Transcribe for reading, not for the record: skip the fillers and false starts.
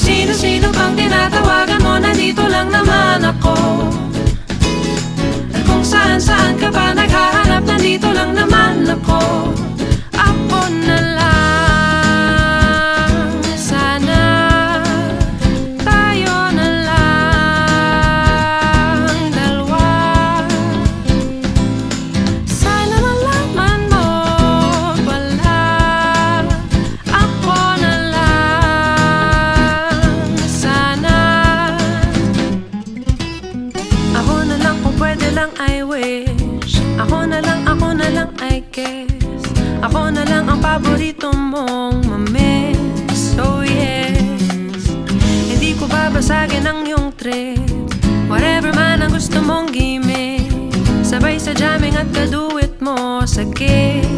sino-sino pang tinatawagan mo, nandito lang naman ako. At kung saan-saan ka pa naghahanap, nandito lang naman ako. Ako na lang, sana tayo na lang dalawa. Sana malaman mo pala, ako na lang, sana. Ako na lang kung pwede lang, I wish. Ako na lang I guess. Ako na lang ang paborito mong mamiss. Oh yes, hindi ko babasagin ang iyong trip. Whatever man ang gusto mong gimmick, sabay sa jamming at kaduit mo sa gig.